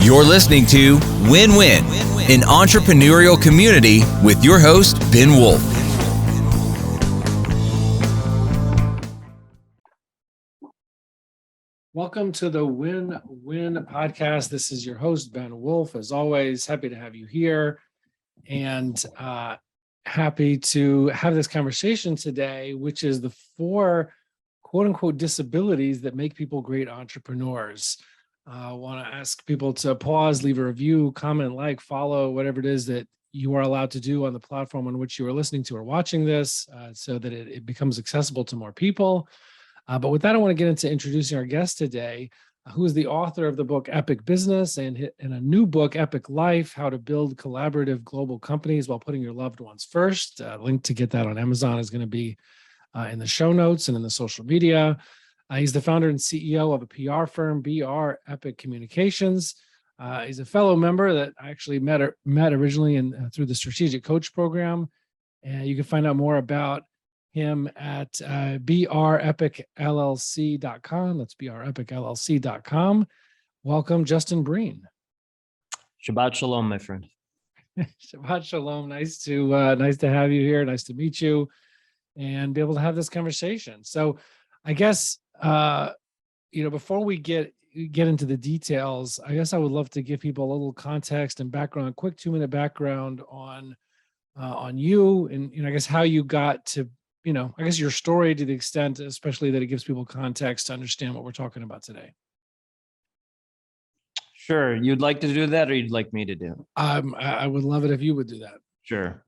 You're listening to Win-Win, an entrepreneurial community with your host, Ben Wolf. Welcome to the Win-Win podcast. This is your host, Ben Wolf. As always, happy to have you here and happy to have this conversation today, which is the 4 quote unquote disabilities that make people great entrepreneurs. I want to ask people to pause, leave a review, comment, like, follow, whatever it is that you are allowed to do on the platform on which you are listening to or watching this so that it becomes accessible to more people. But with that, I want to get into introducing our guest today, who is the author of the book Epic Business and a new book, Epic Life, How to Build Collaborative Global Companies While Putting Your Loved Ones First. Link to get that on Amazon is going to be in the show notes and in the social media. He's the founder and CEO of a PR firm, BR Epic Communications. He's a fellow member that I actually met originally through the Strategic Coach Program. And you can find out more about him at brepicllc.com. That's brepicllc.com. Welcome, Justin Breen. Shabbat shalom, my friend. Shabbat shalom. Nice to have you here. Nice to meet you and be able to have this conversation. So I guess, before we get into the details, I guess I would love to give people a little context and background, quick 2-minute background on you and, I guess how you got to, I guess your story to the extent, especially that it gives people context to understand what we're talking about today. Sure. You'd like to do that or you'd like me to do? I would love it if you would do that. Sure.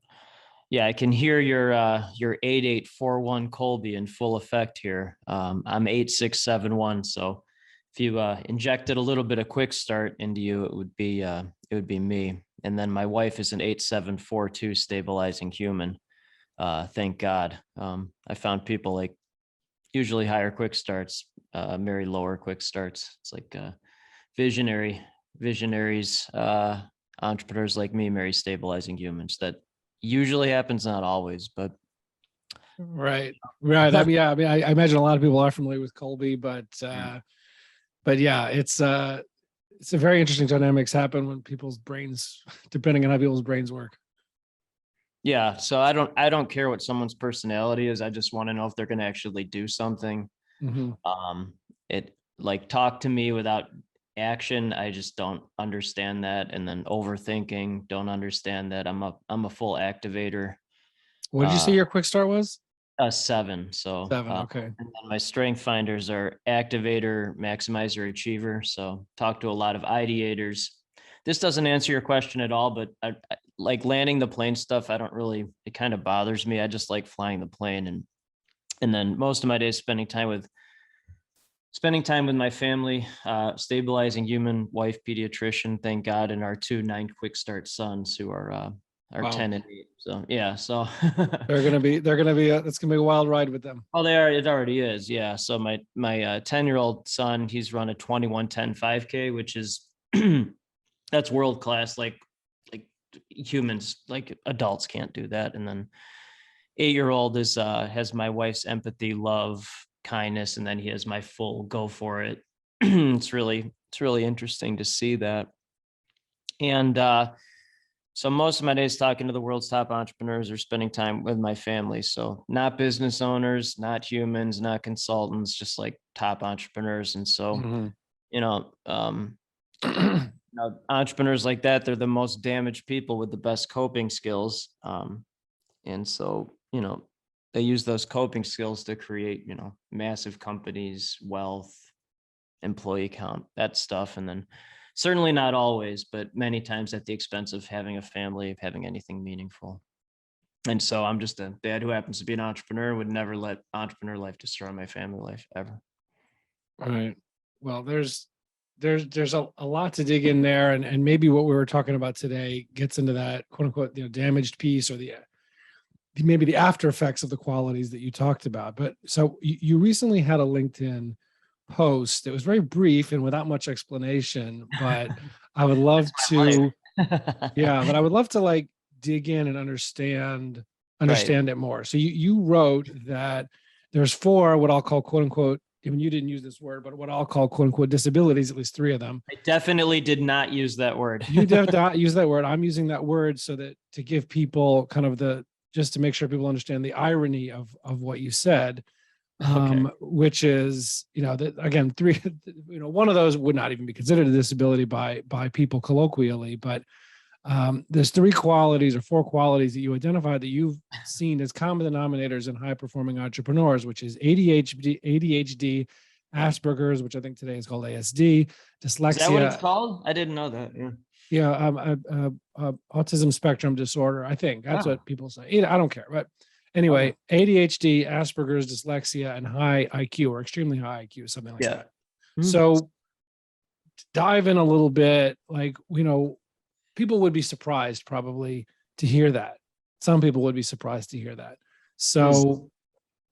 Yeah, I can hear your 8841 Colby in full effect here. I'm 8671. So if you injected a little bit of quick start into you, it would be me. And then my wife is an 8742 stabilizing human. Thank God. I found people like usually higher quick starts, marry lower quick starts. It's like visionaries, entrepreneurs like me marry stabilizing humans. That usually happens, not always, but right. I imagine a lot of people are familiar with Colby, but yeah, it's a very interesting dynamics happen when people's brains, depending on how people's brains work. Yeah. So I don't care what someone's personality is. I just want to know if they're going to actually do something. Mm-hmm. It like talk to me without action. I just don't understand that. And then overthinking, don't understand that. I'm a full activator. What did you say your quick start was? 7. So 7. Okay. And then my strength finders are activator, maximizer, achiever. So talk to a lot of ideators. This doesn't answer your question at all, but I like landing the plane stuff. It kind of bothers me. I just like flying the plane and then most of my days spending time with my family, stabilizing human, wife, pediatrician, thank God, and our 2 9 quick start sons who are wow. 10 and 8. So yeah, so it's gonna be a wild ride with them. Oh, they are. It already is. Yeah. So my 10-year-old son, he's run a 21:10 5K, which is that's world class. Like humans, like adults can't do that. And then 8-year-old has my wife's empathy, love, kindness, and then he has my full go for it. It's really interesting to see that. And so most of my days talking to the world's top entrepreneurs or spending time with my family. So not business owners, not humans, not consultants, just like top entrepreneurs. And so, entrepreneurs like that, they're the most damaged people with the best coping skills. And so, they use those coping skills to create, massive companies, wealth, employee count, that stuff. And then certainly not always, but many times at the expense of having a family, of having anything meaningful. And so I'm just a dad who happens to be an entrepreneur, would never let entrepreneur life destroy my family life ever. All right. Well, there's a lot to dig in there. And maybe what we were talking about today gets into that quote unquote, damaged piece or maybe the after effects of the qualities that you talked about. But so you recently had a LinkedIn post. It was very brief and without much explanation, but I would love to, but I would love to like dig in and understand right. it more. So you wrote that there's 4, what I'll call quote unquote, even you didn't use this word, but what I'll call quote unquote disabilities, at least 3 of them. I definitely did not use that word. You did not use that word. I'm using that word so that to give people kind of just to make sure people understand the irony of what you said. Which is, that again, 3, one of those would not even be considered a disability by people colloquially, but there's 3 qualities or 4 qualities that you identified that you've seen as common denominators in high performing entrepreneurs, which is ADHD, Asperger's, which I think today is called ASD, dyslexia. Is that what it's called? I didn't know that. Autism spectrum disorder. I think that's what people say. I don't care, but anyway, ADHD, Asperger's, dyslexia, and high IQ or extremely high IQ, something like that. So dive in a little bit, people would be surprised probably to hear that. Some people would be surprised to hear that. So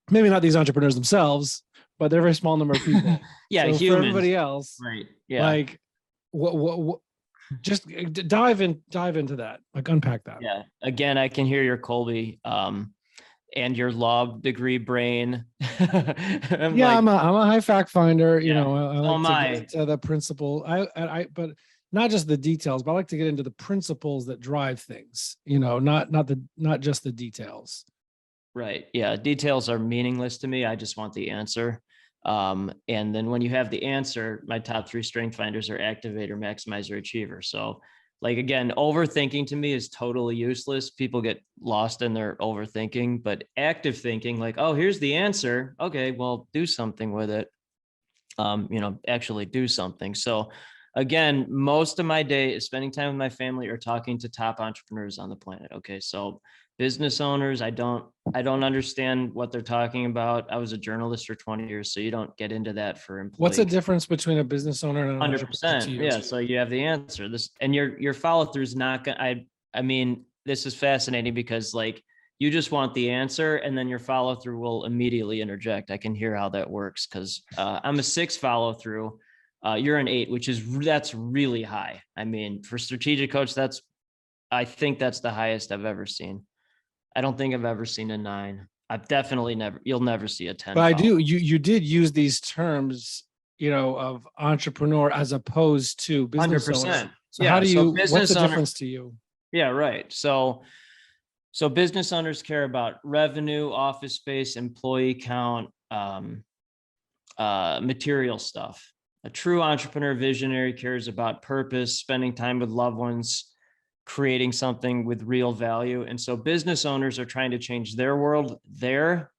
maybe not these entrepreneurs themselves, but they're a very small number of people. Yeah, so humans. for everybody else, right? Yeah, what just dive into that, unpack that. Yeah. Again, I can hear your Colby and your law degree brain. I'm a high fact finder. I like to get to the principle. But not just the details, but I like to get into the principles that drive things. Not just the details. Right. Yeah. Details are meaningless to me. I just want the answer. And then when you have the answer, my top 3 strength finders are activator, maximizer, achiever. So again, overthinking to me is totally useless. People get lost in their overthinking, but active thinking, oh, here's the answer. Okay, well, do something with it. Actually do something. So again, most of my day is spending time with my family or talking to top entrepreneurs on the planet. Okay. So business owners, I don't understand what they're talking about. I was a journalist for 20 years, so you don't get into that for employees. What's the difference between a business owner and an 100%? Yeah. So you have the answer. And your follow through is not gonna. I mean, this is fascinating because you just want the answer, and then your follow through will immediately interject. I can hear how that works because I'm a 6 follow through. You're an 8, that's really high. I mean, for strategic coach, I think that's the highest I've ever seen. I don't think I've ever seen a 9. I've definitely you'll never see a 10. But I do. You did use these terms, of entrepreneur as opposed to business 100%. owner. So how do you, what's the difference to you? Yeah, right. So business owners care about revenue, office space, employee count, material stuff. A true entrepreneur visionary cares about purpose, spending time with loved ones, creating something with real value. And so business owners are trying to change their world there.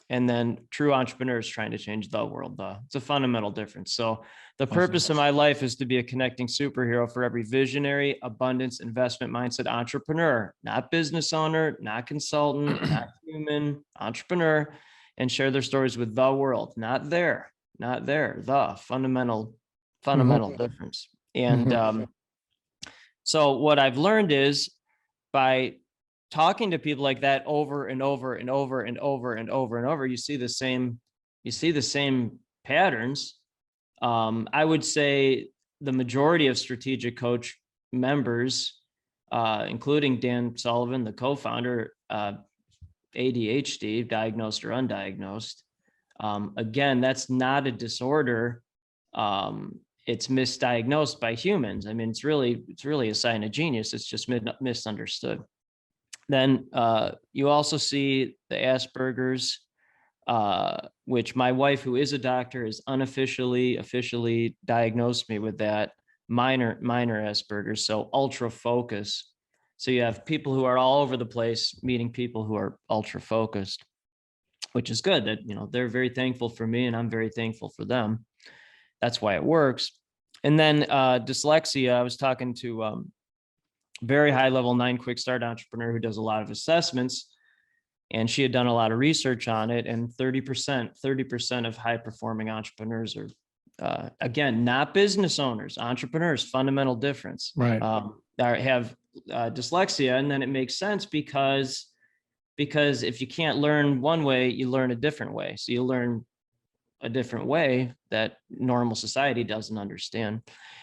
And then true entrepreneurs trying to change the world. It's a fundamental difference. So the purpose of my life is to be a connecting superhero for every visionary, abundance, investment mindset entrepreneur, not business owner, not consultant, not human, entrepreneur, and share their stories with the world, not there, the fundamental difference. And so what I've learned is by talking to people like that over and over and over and over and over and over, you see the same patterns. I would say the majority of strategic coach members, including Dan Sullivan, the co-founder, ADHD, diagnosed or undiagnosed. Again, that's not a disorder. It's misdiagnosed by humans. I mean, it's really a sign of genius. It's just misunderstood. Then you also see the Aspergers, which my wife, who is a doctor, has officially diagnosed me with that minor Aspergers. So ultra focus. So you have people who are all over the place meeting people who are ultra focused, which is good. That they're very thankful for me, and I'm very thankful for them. That's why it works. And then dyslexia, I was talking to very high level 9 quick start entrepreneur who does a lot of assessments, and she had done a lot of research on it. And 30% of high performing entrepreneurs are, again, not business owners, entrepreneurs, fundamental difference, right? Have dyslexia. And then it makes sense because if you can't learn one way, you learn a different way. So you learn a different way that normal society doesn't understand.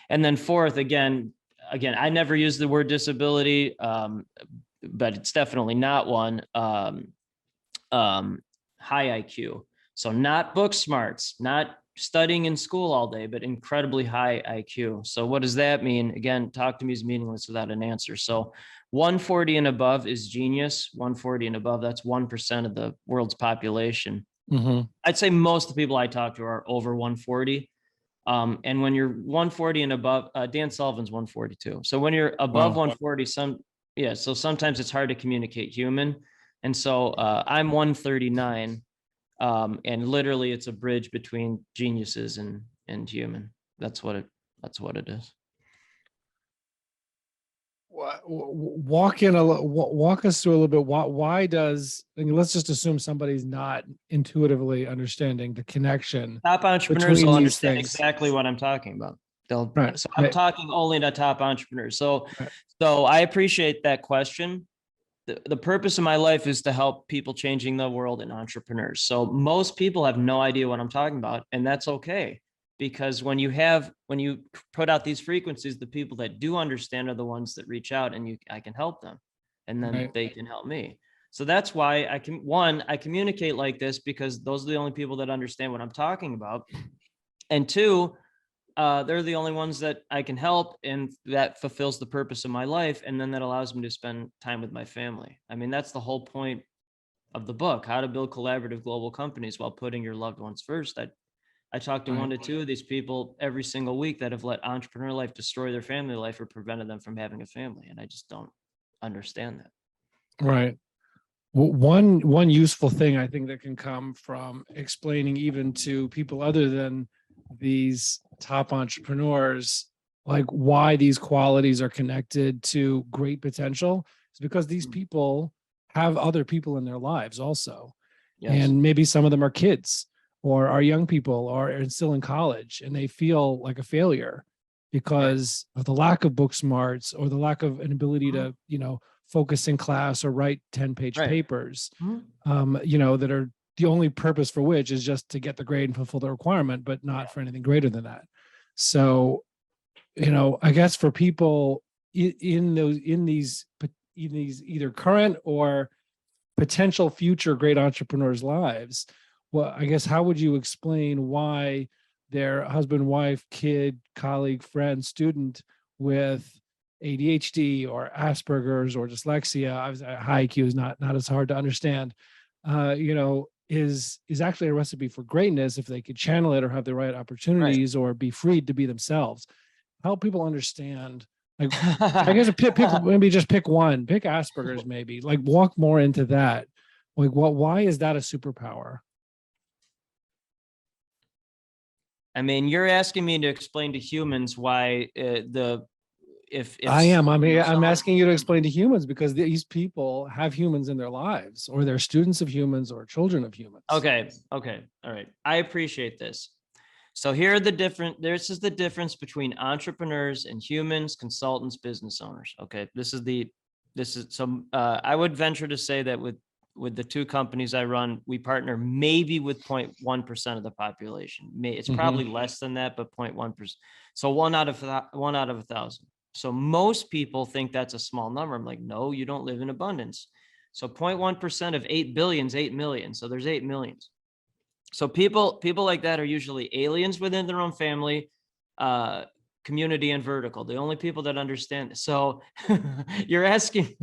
And then 4th, again, I never use the word disability, but it's definitely not one. High IQ. So not book smarts, not studying in school all day, but incredibly high IQ. So what does that mean? Again, talk to me is meaningless without an answer. So 140 and above is genius. 140 and above, that's 1% of the world's population. I'd say most of the people I talk to are over 140. And when you're 140 and above, Dan Sullivan's 142. So when you're above 140, so sometimes it's hard to communicate human. And so I'm 139. And literally it's a bridge between geniuses and human. That's what it is. Walk us through a little bit. Why does, let's just assume somebody's not intuitively understanding the connection. Top entrepreneurs will understand things. Exactly what I'm talking about. Right. So I'm talking only to top entrepreneurs. So I appreciate that question. The purpose of my life is to help people changing the world and entrepreneurs. So most people have no idea what I'm talking about, and that's okay. Because when you put out these frequencies, the people that do understand are the ones that reach out, and I can help them, and then they can help me. So that's why I communicate like this, because those are the only people that understand what I'm talking about. And two, they're the only ones that I can help, and that fulfills the purpose of my life. And then that allows me to spend time with my family. I mean, that's the whole point of the book, How to Build Collaborative Global Companies While Putting Your Loved Ones First. I talk to 1 to 2 of these people every single week that have let entrepreneur life destroy their family life or prevented them from having a family. And I just don't understand that. Right. Well, one useful thing I think that can come from explaining even to people other than these top entrepreneurs, like why these qualities are connected to great potential, is because these people have other people in their lives also. Yes. And maybe some of them are kids or are young people or are still in college, and they feel like a failure because of the lack of book smarts or the lack of an ability to, focus in class or write 10-page papers, that are the only purpose for which is just to get the grade and fulfill the requirement, but not for anything greater than that. So, I guess for people in these either current or potential future great entrepreneurs' lives, well, I guess how would you explain why their husband, wife, kid, colleague, friend, student with ADHD or Aspergers or dyslexia, high IQ is not as hard to understand, is actually a recipe for greatness if they could channel it or have the right opportunities or be freed to be themselves. Help people understand. Like, I guess maybe just pick one, pick Asperger's, maybe like walk more into that. Like, why is that a superpower? I mean, you're asking me to explain to humans why if I'm asking you to explain to humans, because these people have humans in their lives, or they're students of humans or children of humans. Okay. All right. I appreciate this. So here are this is the difference between entrepreneurs and humans, consultants, business owners. Okay. I would venture to say that with the two companies I run, we partner maybe with 0.1% of the population. It's probably less than that, but 0.1%. So one out of 1,000. So most people think that's a small number. I'm like, no, you don't live in abundance. So 0.1% of 8 billion is 8 million. So there's 8 millions. So people like that are usually aliens within their own family, community, and vertical. The only people that understand this. So you're asking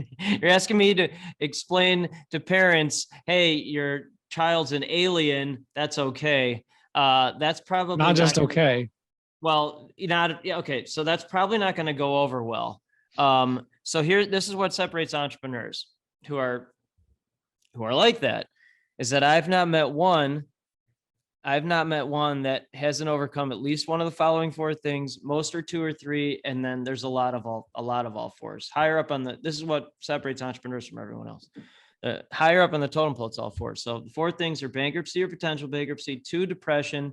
me to explain to parents, hey, your child's an alien. That's okay. That's probably not just okay. Well, okay. So that's probably not going to go over well. So this is what separates entrepreneurs who are like that, is that I've not met one that hasn't overcome at least one of the following 4 things. Most are 2 or 3, and then there's a lot of all 4s. Higher up this is what separates entrepreneurs from everyone else. Higher up on the totem pole, it's all 4. So the 4 things are bankruptcy or potential bankruptcy, 2, depression,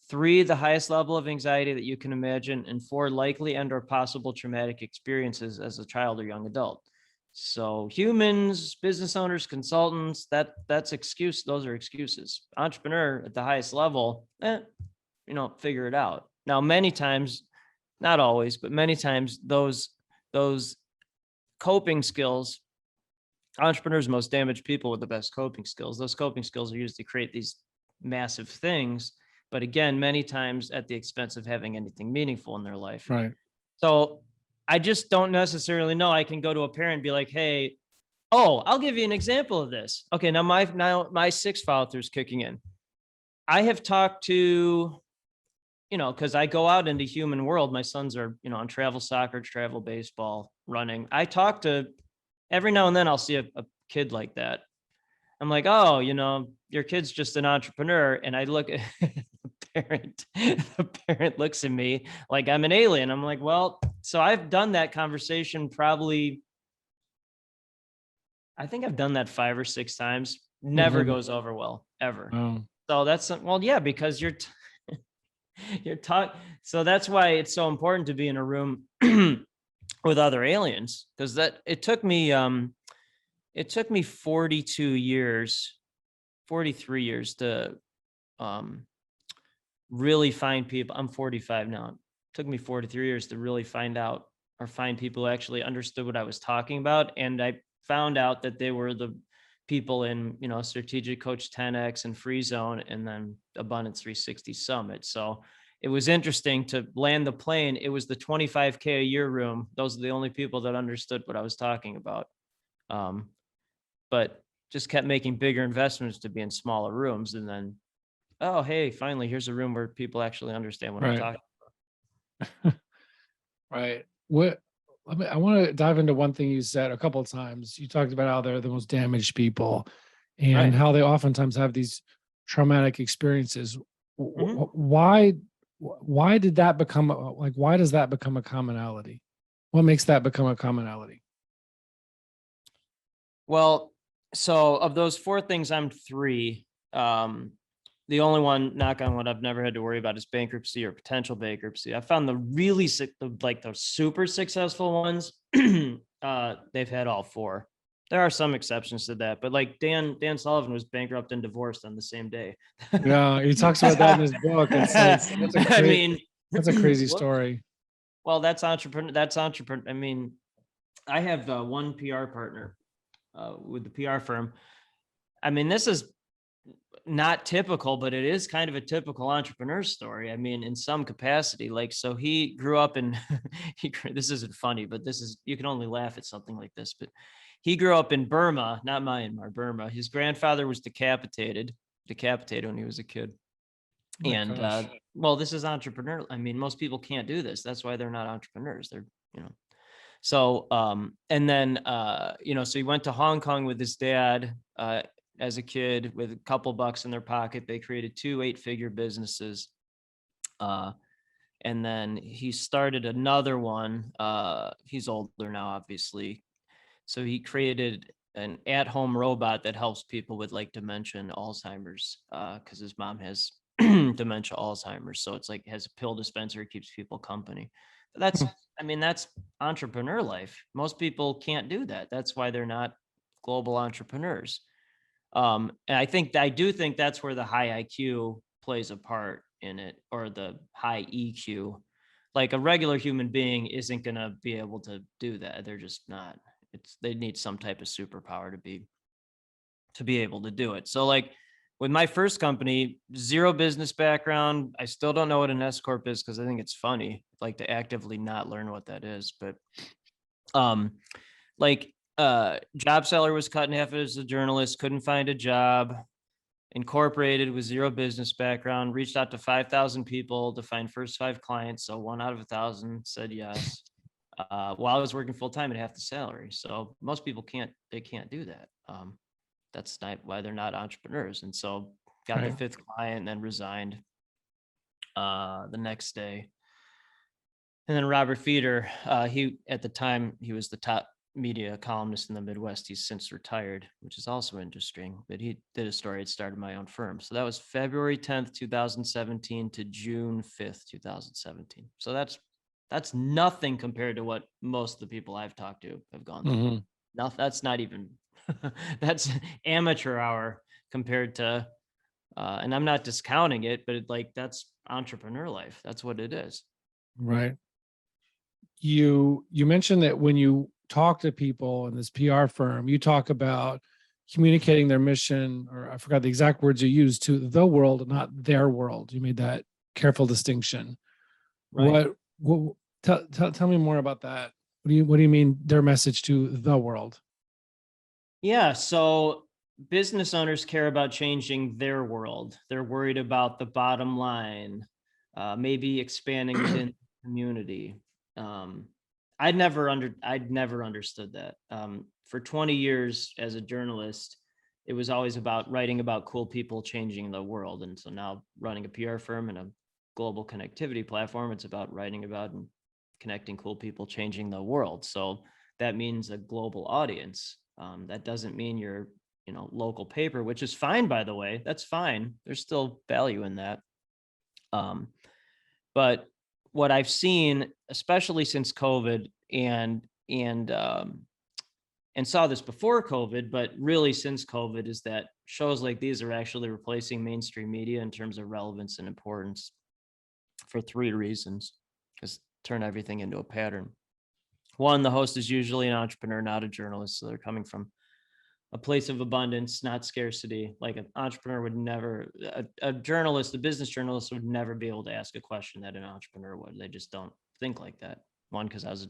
3, the highest level of anxiety that you can imagine, and 4, likely and or possible traumatic experiences as a child or young adult. So humans, business owners, consultants, that's excuse. Those are excuses. Entrepreneur at the highest level, figure it out. Now, many times, not always, but many times those coping skills, entrepreneurs most damage people with the best coping skills. Those coping skills are used to create these massive things, but again, many times at the expense of having anything meaningful in their life. Right. So I just don't necessarily know. I can go to a parent and be like, hey, oh, I'll give you an example of this. Okay, now my 6 follow through is kicking in. I have talked to, because I go out into human world. My sons are, on travel soccer, travel baseball, running. I talk to, every now and then I'll see a kid like that. I'm like, oh, your kid's just an entrepreneur. And I look at the parent looks at me like I'm an alien. I'm like, well, so I've done that conversation probably, I think I've done that 5 or 6 times. Never goes over well, ever. Oh. So that's, well, yeah, because you're taught. So that's why it's so important to be in a room with other aliens, because it took me 42 years, 43 years to really find people. I'm 45 now. It took me 43 years to really find out or find people who actually understood what I was talking about. And I found out that they were the people in, Strategic Coach 10X and Free Zone, and then Abundance 360 Summit. So it was interesting to land the plane. It was the 25K a year room. Those are the only people that understood what I was talking about. But just kept making bigger investments to be in smaller rooms. And then, oh, hey, finally, here's a room where people actually understand what I'm talking about. Right. I want to dive into one thing you said a couple of times. You talked about how they're the most damaged people and how they oftentimes have these traumatic experiences. Why did that become why does that become a commonality? What makes that become a commonality? Well, so of those 4 things, I'm 3. The only one, knock on wood, I've never had to worry about is bankruptcy or potential bankruptcy. I found the really sick, the super successful ones, they've had all 4. There are some exceptions to that, but like Dan Sullivan was bankrupt and divorced on the same day. Yeah, he talks about that in his book. That's a crazy story. Well, that's entrepreneur. I mean, I have one PR partner with the PR firm. I mean, this is not typical, but it is kind of a typical entrepreneur story. I mean, in some capacity, like, so he grew up in, this isn't funny, but you can only laugh at something like this, but he grew up in Burma, not Myanmar, Burma. His grandfather was decapitated when he was a kid. Well, this is entrepreneur. I mean, most people can't do this. That's why they're not entrepreneurs. They're, so, and then, so he went to Hong Kong with his dad, as a kid with a couple bucks in their pocket. They created 2 8-figure businesses. And then he started another one. He's older now, obviously. So he created an at-home robot that helps people with like dementia and Alzheimer's, because his mom has dementia, Alzheimer's. So it's like has a pill dispenser, keeps people company. But that's entrepreneur life. Most people can't do that. That's why they're not global entrepreneurs. And I do think that's where the high IQ plays a part in it, or the high EQ. Like a regular human being isn't going to be able to do that. They're just not. They need some type of superpower to be able to do it. So like with my first company, 0 business background. I still don't know what an S corp is because I think it's funny, like to actively not learn what that is. But Job Seller was cut in half as a journalist, couldn't find a job. Incorporated with 0 business background, reached out to 5,000 people to find first 5 clients. So 1 out of 1,000 said yes. While I was working full time at half the salary. So most people can't do that. That's not why they're not entrepreneurs. And so got the 5th client and then resigned the next day. And then Robert Feeder, at the time, he was the top media columnist in the Midwest. He's since retired, which is also interesting, but he did a story. It started my own firm. So that was February 10th, 2017 to June 5th, 2017. So that's nothing compared to what most of the people I've talked to have gone through. Now that's not even, that's amateur hour compared to, and I'm not discounting it, but that's entrepreneur life. That's what it is. Right. You mentioned that when you talk to people in this PR firm, you talk about communicating their mission, or I forgot the exact words you used, to the world, not their world. You made that careful distinction. Right. Tell me more about that. What do you mean their message to the world? Yeah. So business owners care about changing their world. They're worried about the bottom line, maybe expanding within the community. Um, I'd never understood that. For 20 years as a journalist, it was always about writing about cool people changing the world. And so now running a PR firm and a global connectivity platform, it's about writing about and connecting cool people changing the world. So that means a global audience. That doesn't mean your, local paper, which is fine, by the way. That's fine. There's still value in that. But what I've seen, especially since COVID, and saw this before COVID, but really since COVID, is that shows like these are actually replacing mainstream media in terms of relevance and importance for three reasons, because turn everything into a pattern. One, the host is usually an entrepreneur, not a journalist. So they're coming from a place of abundance, not scarcity. Like an entrepreneur would never, a journalist, a business journalist would never be able to ask a question that an entrepreneur would. They just don't think like that. One, because I was a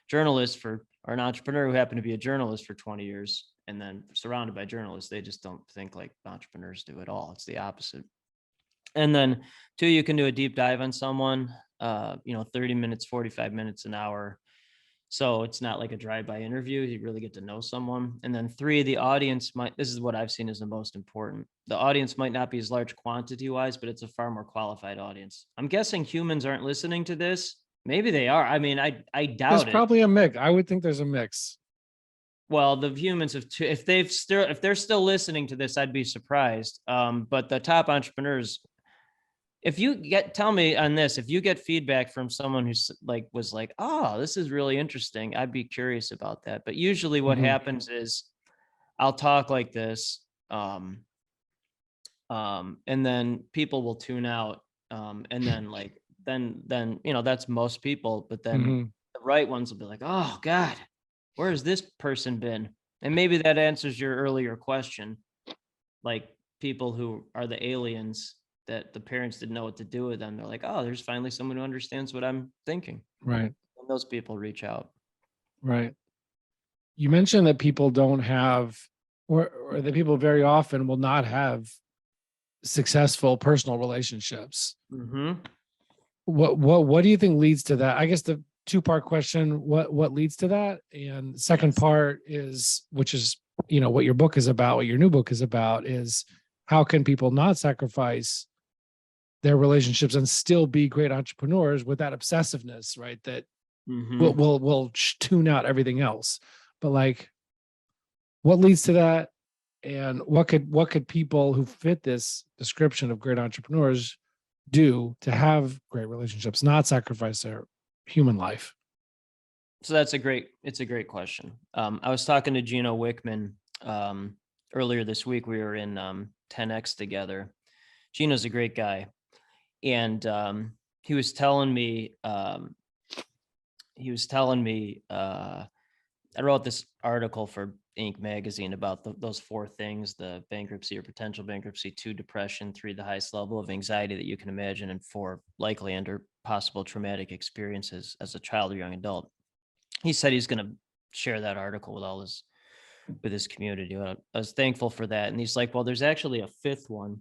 journalist or an entrepreneur who happened to be a journalist for 20 years and then surrounded by journalists. They just don't think like entrepreneurs do at all. It's the opposite. And then two, you can do a deep dive on someone, 30 minutes, 45 minutes, an hour. So it's not like a drive-by interview. You really get to know someone. And then three, the audience this is what I've seen as the most important. The audience might not be as large quantity-wise, but it's a far more qualified audience. I'm guessing humans aren't listening to this. Maybe they are. I mean, I doubt There's it. probably a mix. I would think there's a mix. Well, the humans have if they're still listening to this, I'd be surprised. But the top entrepreneurs, tell me on this, if you get feedback from someone who's was like, oh, this is really interesting, I'd be curious about that. But usually what happens is I'll talk like this, and then people will tune out. And then then, that's most people, but then the right ones will be like, oh God, where has this person been? And maybe that answers your earlier question. Like people who are the aliens that the parents didn't know what to do with them. They're like, oh, there's finally someone who understands what I'm thinking. Right. And those people reach out. Right. You mentioned that people don't have, or that people very often will not have successful personal relationships. Mm-hmm. What do you think leads to that? I guess the two-part question, what leads to that? And second part is, which is, what your book is about, what your new book is about, is how can people not sacrifice their relationships and still be great entrepreneurs with that obsessiveness, right? That will tune out everything else. But like, what leads to that? And what could people who fit this description of great entrepreneurs do to have great relationships, not sacrifice their human life? So it's a great question. I was talking to Gino Wickman earlier this week. We were in 10X together. Gino's a great guy. And he was telling me, I wrote this article for Inc. magazine about those four things: the bankruptcy or potential bankruptcy, 2, depression, 3, the highest level of anxiety that you can imagine, and 4, likely and/or possible traumatic experiences as a child or young adult. He said he's going to share that article with his community. I was thankful for that. And he's like, well, there's actually a fifth. And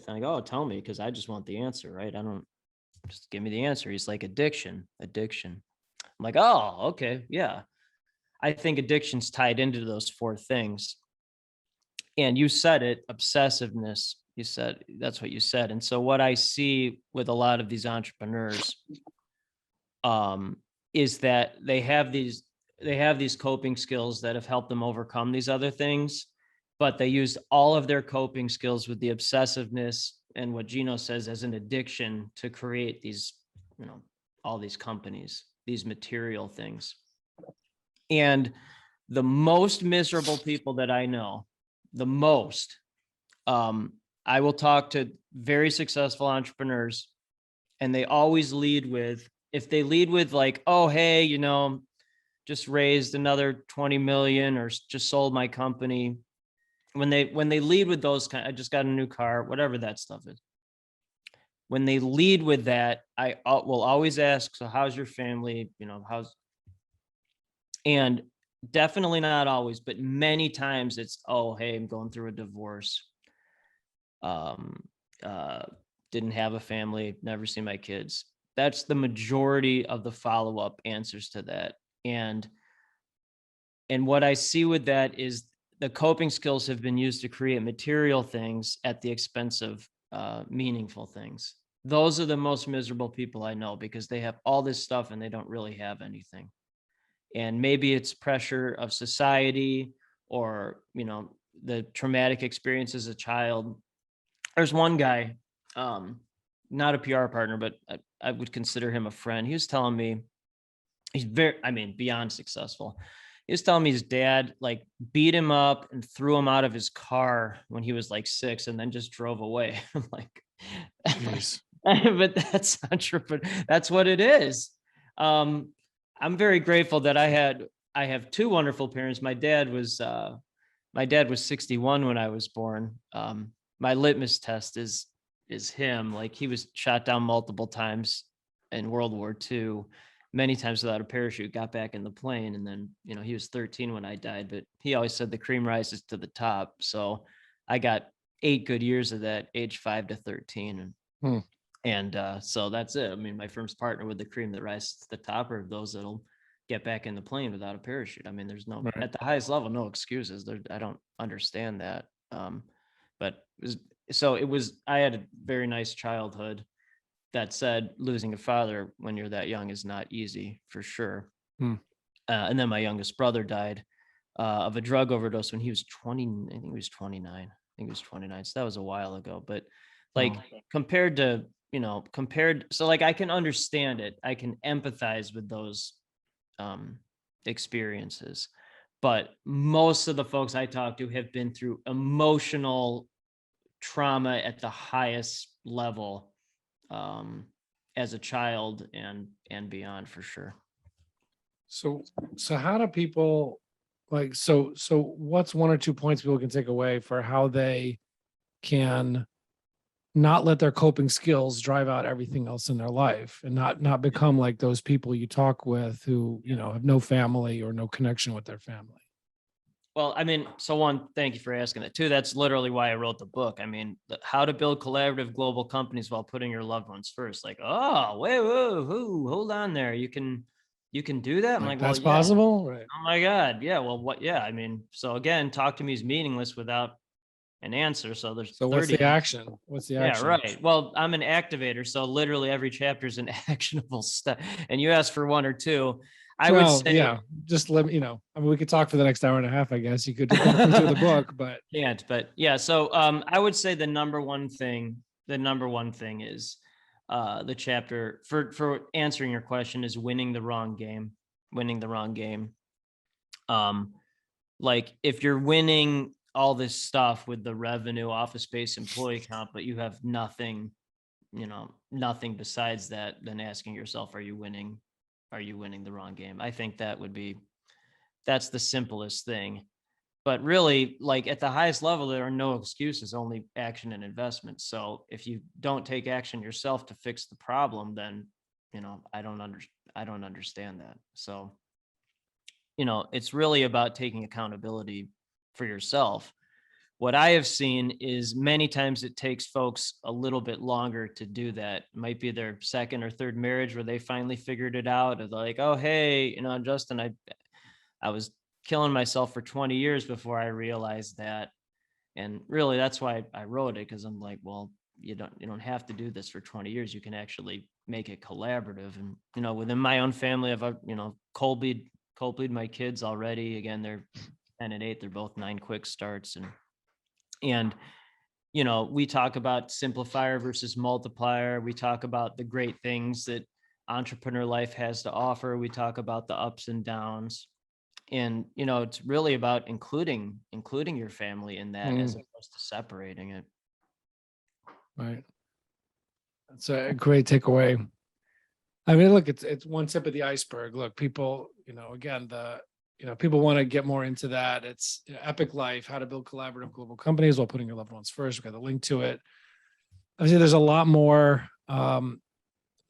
I go, oh, tell me, because I just want the answer, right? I don't, just give me the answer. He's like, addiction. I'm like, oh, okay. Yeah. I think addiction's tied into those 4 things. And you said it, obsessiveness. You said, that's what you said. And so what I see with a lot of these entrepreneurs is that they have these coping skills that have helped them overcome these other things, but they used all of their coping skills with the obsessiveness and what Gino says as an addiction to create these, all these companies, these material things. And the most miserable people that I know, I will talk to very successful entrepreneurs, and they always lead with, if they lead with like, oh, hey, just raised another 20 million or just sold my company, when they lead with those kind, I just got a new car, whatever that stuff is. When they lead with that, I will always ask, so how's your family? And definitely not always, but many times it's, oh, hey, I'm going through a divorce. Didn't have a family, never seen my kids. That's the majority of the follow-up answers to that. And what I see with that is the coping skills have been used to create material things at the expense of meaningful things. Those are the most miserable people I know, because they have all this stuff and they don't really have anything. And maybe it's pressure of society, or, the traumatic experience as a child. There's one guy, not a PR partner, but I would consider him a friend. He was telling me he's beyond successful. He was telling me his dad like beat him up and threw him out of his car when he was like 6 and then just drove away. I'm like, but that's not true, but that's what it is. I'm very grateful that I have 2 wonderful parents. My dad was 61 when I was born. My litmus test is him. Like, he was shot down multiple times in World War II, many times without a parachute, got back in the plane. And then, he was 13 when I died, but he always said the cream rises to the top. So I got 8 good years of that, age 5 to 13. And so that's it. I mean, my firm's partner with the cream that rises to the top are those that'll get back in the plane without a parachute. I mean, there's no, at the highest level, no excuses. I don't understand that. But I had a very nice childhood. That said, losing a father when you're that young is not easy, for sure. And then my youngest brother died of a drug overdose when he was 20. I think he was 29. So that was a while ago. But like, compared to, so like, I can understand it. I can empathize with those experiences. But most of the folks I talk to have been through emotional trauma at the highest level as a child and beyond, for sure. So how do people so what's 1 or 2 points people can take away for how they can not let their coping skills drive out everything else in their life, and not become like those people you talk with who, have no family or no connection with their family? Well, I mean, so one, thank you for asking that too. That's literally why I wrote the book. I mean, how to build collaborative global companies while putting your loved ones first. Like, oh, wait, whoa, hold on there. You can do that. I'm like, that's well, possible, right? Oh my God. Yeah. Well, what? Yeah. I mean, so again, talk to me is meaningless without an answer. So there's what's the action? Yeah, right. Well, I'm an activator, so literally every chapter is an actionable step. And you asked for 1 or 2. I would say, yeah, just let me, I mean, we could talk for the next hour and a half, I guess. You could walk me through the book, but can't. But yeah, so I would say the number one thing is the chapter for answering your question is winning the wrong game. Like, if you're winning all this stuff with the revenue, office space, employee count, but you have nothing besides that, then asking yourself, are you winning the wrong game? I think that's the simplest thing. But really, like, at the highest level, there are no excuses, only action and investment. So if you don't take action yourself to fix the problem, then, I don't understand that. So, it's really about taking accountability for yourself. What I have seen is many times it takes folks a little bit longer to do that. It might be their 2nd or 3rd marriage where they finally figured it out. They're like, oh, hey, Justin, I was killing myself for 20 years before I realized that. And really, that's why I wrote it, because I'm like, well, you don't have to do this for 20 years. You can actually make it collaborative. And, within my own family, I've, cold bleed my kids already. Again, they're 10 and 8. They're both 9 quick starts. And we talk about simplifier versus multiplier. We talk about the great things that entrepreneur life has to offer. We talk about the ups and downs. And, it's really about including your family in that, as opposed to separating it. Right. That's a great takeaway. I mean, look, it's one tip of the iceberg. Look, people, again, people want to get more into that. It's Epic Life, How to Build Collaborative Global Companies While Putting Your Loved Ones First. We've got the link to it. Obviously, there's a lot more.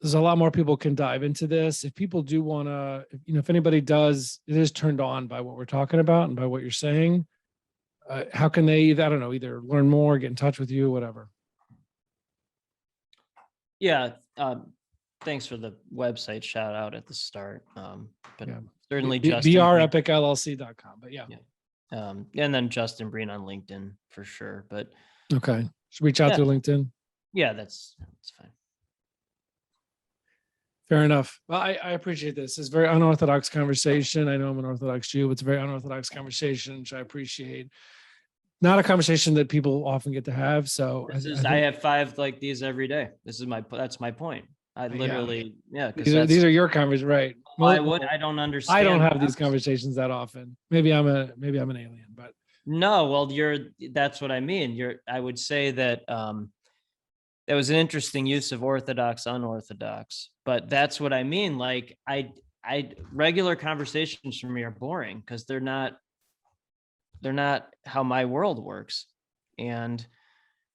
There's a lot more people can dive into this. If people do want to, if anybody is turned on by what we're talking about and by what you're saying, how can they, either learn more, get in touch with you, whatever. Yeah. Thanks for the website shout out at the start. But certainly Justin. BREpicLLC.com, but yeah. And then Justin Breen on LinkedIn for sure. But okay. Should reach out through LinkedIn. Yeah, that's fine. Fair enough. Well, I appreciate this. It's a very unorthodox conversation. I know I'm an Orthodox Jew, but it's a very unorthodox conversation, which I appreciate. Not a conversation that people often get to have. So I have 5 like these every day. That's my point. I literally, these are your conversations, right? Well, I don't understand. I don't have these conversations that often. Maybe I'm an alien, but no, well, that's what I mean. I would say that, that was an interesting use of orthodox, unorthodox, but that's what I mean. Like regular conversations for me are boring because they're not how my world works. And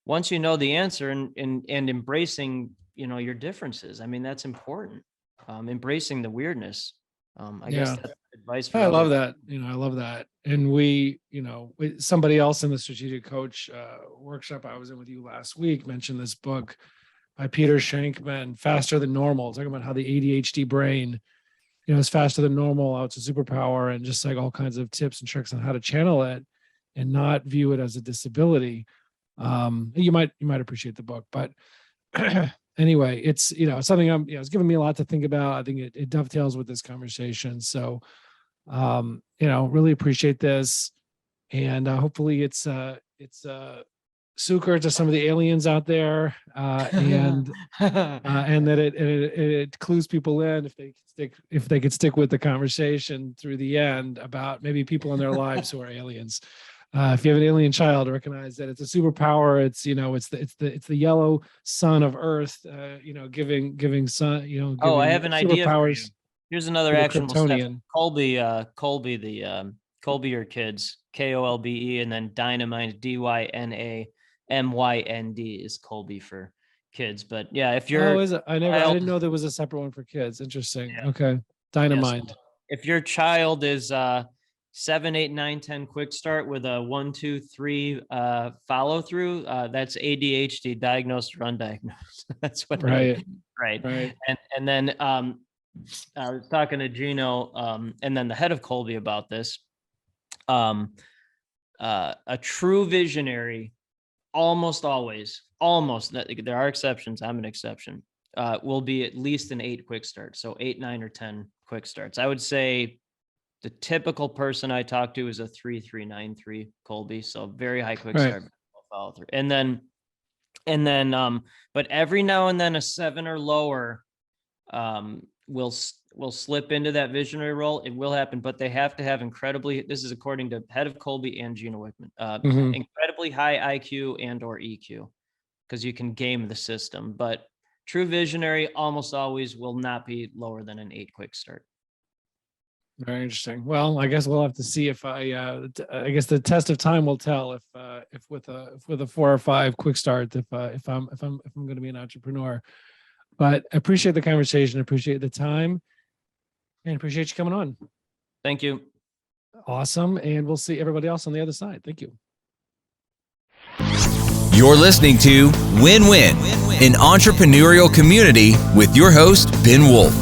once you know the answer and embracing, your differences, I mean, that's important. Embracing the weirdness. I guess that's advice for I love that. I love that. And somebody else in the strategic coach workshop I was in with you last week mentioned this book by Peter Shankman, Faster Than Normal, talking about how the ADHD brain, is faster than normal, how it's a superpower, and just like all kinds of tips and tricks on how to channel it and not view it as a disability. You might appreciate the book, but anyway, it's, something it's given me a lot to think about. I think it dovetails with this conversation. So, really appreciate this. And hopefully it's succor to some of the aliens out there, and that it clues people in if they could stick with the conversation through the end about maybe people in their lives who are aliens. If you have an alien child, recognize that it's a superpower. It's it's the yellow sun of Earth. Giving sun. Giving I have an idea for you. Here's another actionable step. Colby your kids, KOLBE, and then Dynamind, DYNAMYND is Colby for kids. But yeah, if you're I didn't know there was a separate one for kids. Interesting. Yeah. Okay. Dynamind. Yes. If your child is 7, 8, 9, 10 quick start with a 1, 2, 3 follow through, that's ADHD, diagnosed or undiagnosed. That's what right. And then I was talking to Gino and then the head of Colby about this. A true visionary almost always, there are exceptions, I'm an exception, will be at least an 8 quick start. So 8, 9, or 10 quick starts. I would say the typical person I talk to is a 3, 3, 9, 3 Colby. So very high quick start follow through. And then, but every now and then a 7 or lower will slip into that visionary role. It will happen, but they have to have this is according to head of Colby and Gino Wickman, incredibly high IQ and or EQ, because you can game the system. But true visionary almost always will not be lower than an 8 quick start. Very interesting. Well, I guess we'll have to see if I guess the test of time will tell if with a 4 or 5 quick start, if I'm going to be an entrepreneur. But I appreciate the conversation, appreciate the time, and appreciate you coming on. Thank you. Awesome. And we'll see everybody else on the other side. Thank you. You're listening to Win-Win, an entrepreneurial community with your host, Ben Wolf.